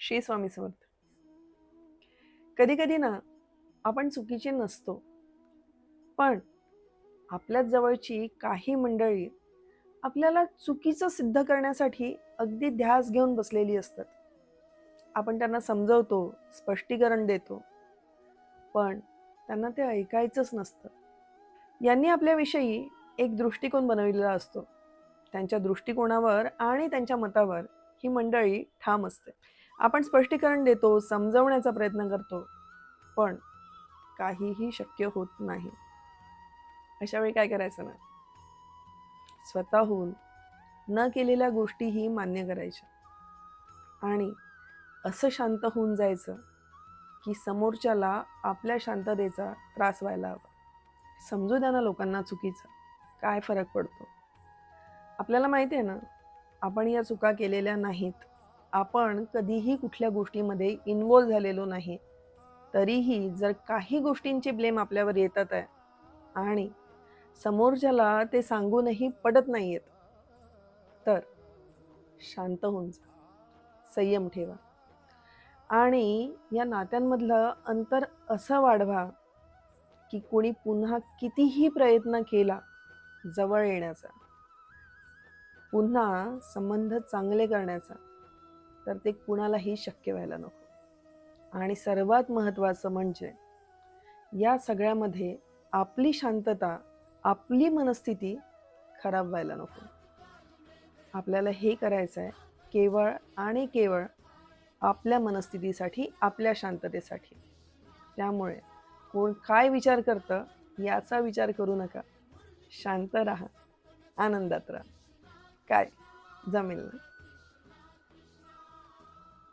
श्री स्वामी समर्थ. कधी कधी ना आपण चुकीचे नसतो, पण आपल्याच जवळची काही मंडळी आपल्याला चुकीचं सिद्ध करण्यासाठी अगदी ध्यास घेऊन बसलेली असतात. आपण त्यांना समजवतो, स्पष्टीकरण देतो, पण त्यांना ते ऐकायचंच नसतं. यांनी आपल्याविषयी एक दृष्टिकोन बनवलेला असतो. त्यांच्या दृष्टिकोनावर आणि त्यांच्या मतावर ही मंडळी ठाम असते. आपण स्पष्टीकरण देतो, समजवण्याचा प्रयत्न करतो, पण काहीही शक्य होत नाही. अशा वेळी काय करायचं ना, स्वतःहून न केलेल्या गोष्टीही मान्य करायच्या आणि असं शांत होऊन जायचं की समोरच्याला आपल्या शांततेचा त्रास व्हायला हवा. समजू द्या ना लोकांना चुकीचं, काय फरक पडतो. आपल्याला माहिती आहे ना, आपण या चुका केलेल्या नाहीत. आपण कधीही कुठल्या गोष्टीमध्ये इन्व्हॉल्व झालेलो नाही. तरीही जर काही गोष्टींची ब्लेम आपल्यावर येतात आहे आणि समोरच्याला ते सांगूनही पडत नाहीयेत, तर शांत होऊन जा, संयम ठेवा आणि या नात्यांमधलं अंतर असं वाढवा की कोणी पुन्हा कितीही प्रयत्न केला जवळ येण्याचा, पुन्हा संबंध चांगले करण्याचा, तर ते कुणालाही शक्य व्हायला नको. आणि सर्वात महत्त्वाचं म्हणजे या सगळ्यामध्ये आपली शांतता, आपली मनस्थिती खराब व्हायला नको. आपल्याला हे करायचं आहे केवळ आणि केवळ आपल्या मनस्थितीसाठी, आपल्या शांततेसाठी. त्यामुळे कोण काय विचार करतं याचा विचार करू नका. शांत राहा, आनंदात राहा. काय जमेल ना?